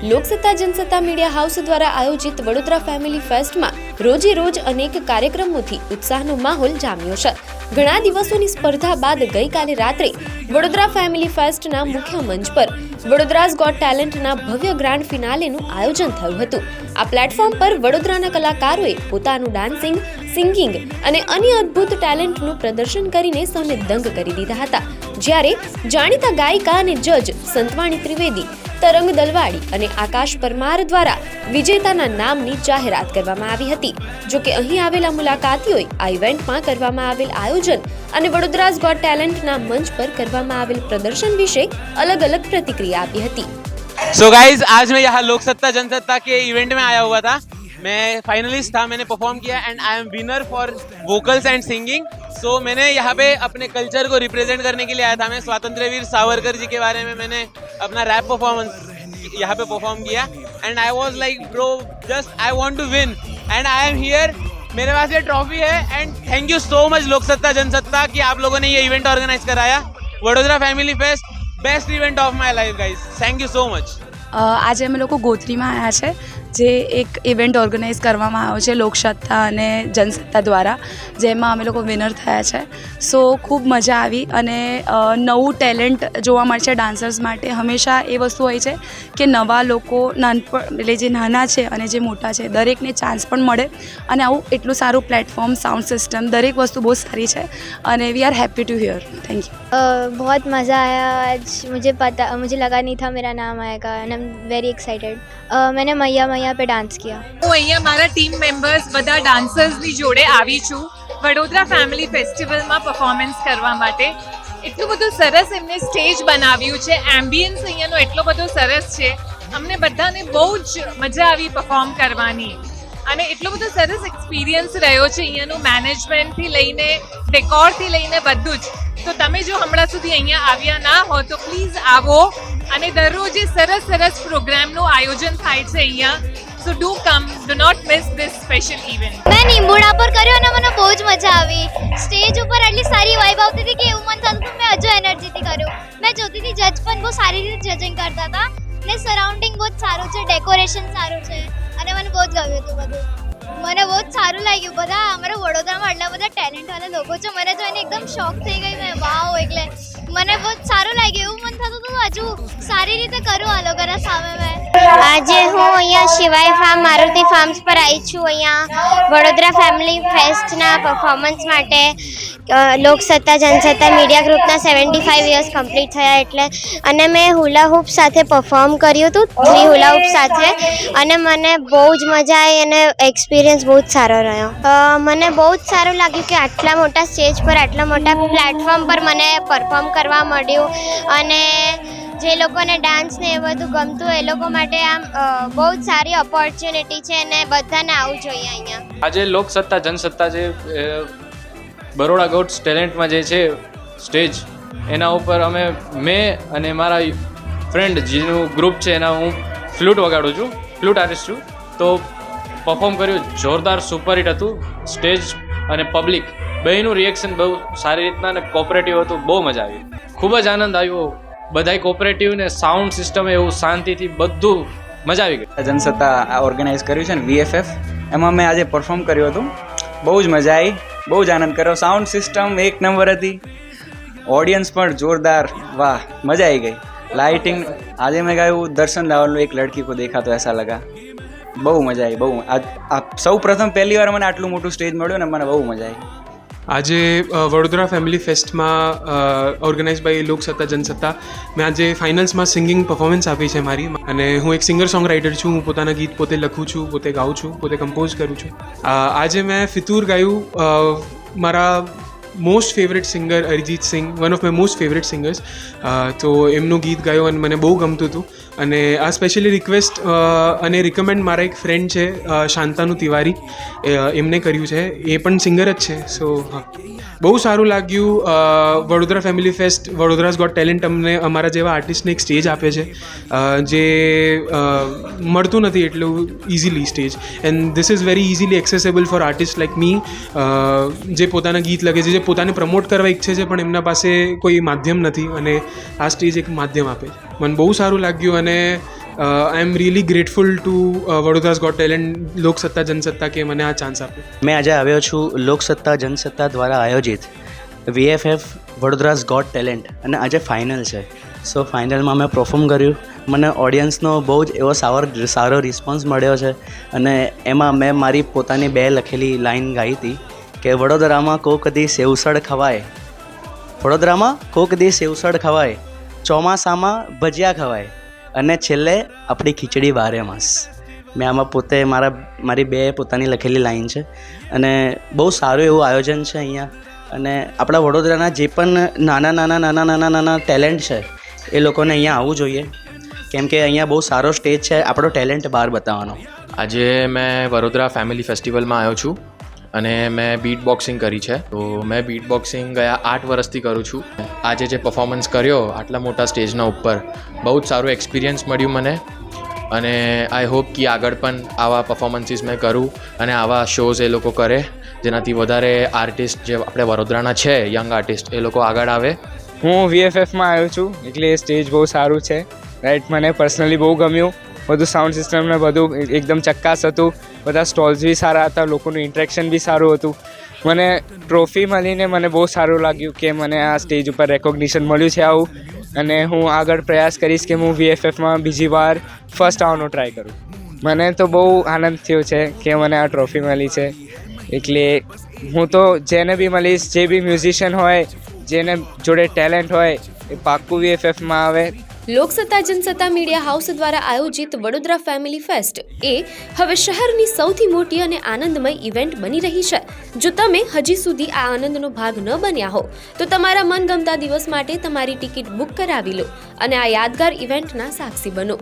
Loksatta Jansatta media house દ્વારા આયોજિત Vadodara family ફેસ્ટમાં રોજે રોજ અનેક કાર્યક્રમોથી ઉત્સાહનો માહોલ જામ્યો છે. ઘણા દિવસોની સ્પર્ધા બાદ ગઈકાલે રાત્રે વડોદરા ફેમિલી ફેસ્ટના મુખ્ય મંચ પર વડોદરાઝ ગોટ ટેલેન્ટના ભવ્ય ગ્રાન્ડ ફિનાલેનું આયોજન થયું હતું. આ પ્લેટફોર્મ પર વડોદરાના કલાકારોએ પોતાનું ડાન્સિંગ, સિંગિંગ અને અન્ય અદ્ભુત ટેલેન્ટનું પ્રદર્શન કરીને સૌને દંગ કરી દીધા હતા. જ્યારે જાણીતા ગાયિકા અને જજ સંતવાણી ત્રિવેદી, તરંગ દલવાડી અને આકાશ પરમાર દ્વારા વિજેતાના નામની જાહેરાત કરવામાં આવી હતી. જોકે અહીં આવેલા મુલાકાતીઓએ આ ઇવેન્ટમાં કરવામાં આવેલ આયોજન અને વડોદરાઝ ગોટ ટેલેન્ટના મંચ પર કરવામાં આવેલ પ્રદર્શન વિશે અલગ અલગ પ્રતિક્રિયા આપી હતી. सो गाइज आज मैं यहाँ लोकसत्ता जनसत्ता के इवेंट में आया हुआ था. मैं फाइनलिस्ट था, मैंने परफॉर्म किया and I am winner for vocals and singing. So मैंने यहाँ पे अपने कल्चर को रिप्रेजेंट करने के लिए आया था. मैं स्वतंत्र वीर सावरकर जी के बारे में मैंने अपना रैप परफॉर्मेंस यहाँ पे परफॉर्म किया and I was like bro just I want to win and I am here. मेरे पास ये ट्रॉफी है and thank you so much Loksatta Jansatta कि आप लोगों ने ये इवेंट ऑर्गेनाइज कराया. Vadodara family fest best event of my life guys. Thank you so much. આજે અમે લોકો ગોત્રીમાં આવ્યા છે, જે એક ઇવેન્ટ ઓર્ગેનાઇઝ કરવામાં આવ્યો છે લોકસત્તા અને જનસત્તા દ્વારા, જેમાં અમે લોકો વિનર થયા છે. સો ખૂબ મજા આવી અને નવું ટેલેન્ટ જોવા મળશે ડાન્સર્સ માટે. હંમેશા એ વસ્તુ હોય છે કે નવા લોકો એટલે જે નાના છે અને જે મોટા છે દરેકને ચાન્સ પણ મળે અને આવું એટલું સારું પ્લેટફોર્મ, સાઉન્ડ સિસ્ટમ, દરેક વસ્તુ બહુ સારી છે અને we are happy to here. Thank you. बहुत मज़ा आया आज. मुझे लगा नहीं था मेरा नाम आएगा and I am very excited. मैंने मैया पे डांस किया. હું અહીંયા મારા ટીમ મેમ્બર્સ બધા ડાન્સર્સની જોડે આવી છું વડોદરા ફેમિલી ફેસ્ટિવલમાં પરફોર્મન્સ કરવા માટે. એટલું બધું સરસ એમને સ્ટેજ બનાવ્યું છે, એમ્બિયન્સ અહીંયાનો એટલો બધો સરસ છે. અમને બધાને બહુ જ મજા આવી પરફોર્મ કરવાની અને એટલો બધો સરસ એક્સપિરિયન્સ રહ્યો છે અહીંયાનું, મેનેજમેન્ટથી લઈને ડેકોરથી લઈને બધું જ. તો તમે જો હમણાં સુધી અહીંયા આવ્યા ના હો તો પ્લીઝ આવો અને દરરોજ સરસ સરસ પ્રોગ્રામનું આયોજન થાય છે અહીંયા. So do come, do not miss this special event. મેં નિંબુડા પર કર્યો અને મને બહુ જ મજા આવી. સ્ટેજ ઉપર એટલી સારી વાઇબ આવતી હતી કે એવું મન થતું હતું મેં હજુ એનર્જીથી કર્યું. મેં જોતી હતી જજ પણ બહુ સારી રીતે જજિંગ કરતા હતા ને સરાઉન્ડિંગ બહુ જ સારું છે, ડેકોરેશન સારું છે અને મને બહુ જ ગમ્યું હતું બધું. મને બહુ જ સારું લાગ્યું. બધા અમારા વડોદરામાં આટલા બધા ટેલેન્ટવાળા લોકો છે, મને જોઈને એકદમ શોક થઈ ગઈ મેં. વાવ, એટલે મને બહુ જ સારું લાગ્યું. એવું મન થતું હતું હજુ સારી રીતે કરું આ લોકોના સામે મેં. આજે હું અહીંયા શિવાય ફાર્મ, મારુતિ ફાર્મ્સ પર આવી છું અહીંયા વડોદરા ફેમિલી ફેસ્ટના પરફોર્મન્સ માટે. લોકસત્તા જનસત્તા મીડિયા ગ્રુપના 75 યર્સ કમ્પ્લીટ થયા એટલે, અને મેં હુલા હૂપ સાથે પરફોર્મ કર્યું હતું, 3 હુલા હૂપ સાથે, અને મને બહુ જ મજા આવી અને એક્સપિરિયન્સ બહુ જ સારો રહ્યો. મને બહુ જ સારું લાગ્યું કે આટલા મોટા સ્ટેજ પર, આટલા મોટા પ્લેટફોર્મ પર મને પરફોર્મ કરવા મળ્યું અને જે લોકોને ડાન્સ ને એ બધું ગમતું એ લોકો માટે આમ બહુ જ સારી ઓપોર્ચ્યુનિટી છે અને બધાને આવવું જોઈએ અહીંયા. આજે લોકસત્તા જનસત્તા જે બરોડા ગોટ્સ ટેલેન્ટમાં જે છે સ્ટેજ, એના ઉપર મેં અને મારા ફ્રેન્ડ જેનું ગ્રુપ છે એના હું ફ્લૂટ વગાડું છું, ફ્લૂટ આર્ટિસ્ટ છું. તો પરફોર્મ કર્યું, જોરદાર સુપરહિટ હતું. સ્ટેજ અને પબ્લિક બેયનું રિએક્શન બહુ સારી રીતના અને કોઓપરેટિવ હતું. બહુ મજા આવી, ખૂબ જ આનંદ આવ્યો. બધાય કોઓપરેટિવ ને સાઉન્ડ સિસ્ટમ એવું શાંતિથી બધું મજા આવી ગઈ. જનસત્તા ઓર્ગેનાઇઝ કર્યું છે ને VFF, એમાં મેં આજે પરફોર્મ કર્યું હતું. બહુ જ મજા આવી, બહુ જ આનંદ કર્યો. સાઉન્ડ સિસ્ટમ એક નંબર હતી, ઓડિયન્સ પણ જોરદાર. વાહ, મજા આવી ગઈ. લાઇટિંગ આજે મેં ગાયું દર્શન રાવલનું એક લડકી કો દેખા તો એસા લગા. બહુ મજા આવી, બહુ. આ સૌ પ્રથમ પહેલી વાર મને આટલું મોટું સ્ટેજ મળ્યું ને મને બહુ મજા આવી. આજે વડોદરા ફેમિલી ફેસ્ટમાં ઓર્ગેનાઇઝ બાય લોકસત્તા જનસત્તા મેં આજે ફાઇનલ્સમાં સિંગિંગ પરફોર્મન્સ આપી છે મારી. અને હું એક સિંગર સોંગ રાઇટર છું. હું પોતાના ગીત પોતે લખું છું, પોતે ગાઉં છું, પોતે કમ્પોઝ કરું છું. આજે મેં ફિતૂર ગાયું. મારા most favourite singer Arijit Singh, one of my most favourite singers. તો એમનું ગીત ગાયું અને મને બહુ ગમતું હતું. અને આ સ્પેશિયલી રિક્વેસ્ટ અને રિકમેન્ડ મારા એક ફ્રેન્ડ છે શાંતાનુ તિવારી, એમને કર્યું છે. એ પણ સિંગર જ છે. સો હા, બહુ સારું લાગ્યું. Vadodara family fest, Vadodara's got talent અમને અમારા જેવા આર્ટિસ્ટને એક સ્ટેજ આપે છે જે મળતું નથી એટલું easily stage. And this is very easily accessible for artist like me, જે પોતાના ગીત લગે છે, જે પોતાને પ્રમોટ કરવા ઈચ્છે છે પણ એમના પાસે કોઈ માધ્યમ નથી, અને આ સ્ટેજ એક માધ્યમ આપે છે. મને બહુ સારું લાગ્યું અને I am really grateful to Vadodara's got talent Loksatta Jansatta કે મને આ ચાન્સ આપ્યો. મેં આજે આવ્યો છું લોકસત્તા જનસત્તા દ્વારા આયોજિત VFF વડોદરાઝ ગોટ ટેલેન્ટ અને આજે ફાઇનલ છે. સો ફાઇનલમાં મેં પરફોર્મ કર્યું. મને ઓડિયન્સનો બહુ જ એવો સારો રિસ્પોન્સ મળ્યો છે અને એમાં મેં મારી પોતાની 2 લખેલી લાઈન ગાઈ હતી કે વડોદરામાં કોક દી સેવસળ ખવાય, વડોદરામાં કોક દી સેવસળ ખવાય, ચોમાસામાં ભજીયા ખવાય અને છેલ્લે આપણી ખીચડી 12 માસ. મેં આમાં પોતે મારી 2 પોતાની લખેલી લાઈન છે અને બહુ સારું એવું આયોજન છે અહીંયા. અને આપણા વડોદરાના જે પણ નાના ટેલેન્ટ છે એ લોકોને અહીંયા આવવું જોઈએ, કેમ કે અહીંયા બહુ સારો સ્ટેજ છે આપણો ટેલેન્ટ બહાર બતાવવાનો. આજે મેં વડોદરા ફેમિલી ફેસ્ટિવલમાં આવ્યો છું અને મેં બીટ બોક્સિંગ કરી છે. તો મેં બીટ બોક્સિંગ ગયા 8 વર્ષથી કરું છું. આજે જે પરફોર્મન્સ કર્યો આટલા મોટા સ્ટેજના ઉપર, બહુ જ સારું એક્સપિરિયન્સ મળ્યું મને અને આઈ હોપ કે આગળ પણ આવા પરફોર્મન્સીસ મેં કરું અને આવા શોઝ એ લોકો કરે જેનાથી વધારે આર્ટિસ્ટ જે આપણે વડોદરાના છે યંગ આર્ટિસ્ટ એ લોકો આગળ આવે. હું VFFમાં આવ્યો છું એટલે સ્ટેજ બહુ સારું છે, રાઈટ. મને પર્સનલી બહુ ગમ્યું. બધું સાઉન્ડ સિસ્ટમ ને બધું એકદમ ચક્કાસ હતું. બધા સ્ટોલ્સ બી સારા હતા, લોકોનું ઇન્ટરેક્શન બી સારું હતું. મને ટ્રોફી મળીને મને બહુ સારું લાગ્યું કે મને આ સ્ટેજ ઉપર રેકોગ્નિશન મળ્યું છે આવું. અને હું આગળ પ્રયાસ કરીશ કે હું VFFમાં બીજી વાર ફર્સ્ટ આવવાનો ટ્રાય કરું. મને તો બહુ આનંદ થયો છે કે મને આ ટ્રોફી મળી છે. એટલે હું તો જેને બી મળીશ, જે બી મ્યુઝિશિયન હોય, જેને જોડે ટેલેન્ટ હોય એ પાક્કું VFFમાં આવે. લોકસત્તા જનસત્તા મીડિયા હાઉસ દ્વારા આયોજિત વડોદરા ફેમિલી ફેસ્ટ એ હવે શહેરની સૌથી મોટી અને આનંદમય ઇવેન્ટ બની રહી છે. જો તમે હજી સુધી આ આનંદનો ભાગ ન બન્યા હો તો તમારા મનગમતા દિવસ માટે તમારી ટિકિટ બુક કરાવી લો અને આ યાદગાર ઇવેન્ટના સાક્ષી બનો.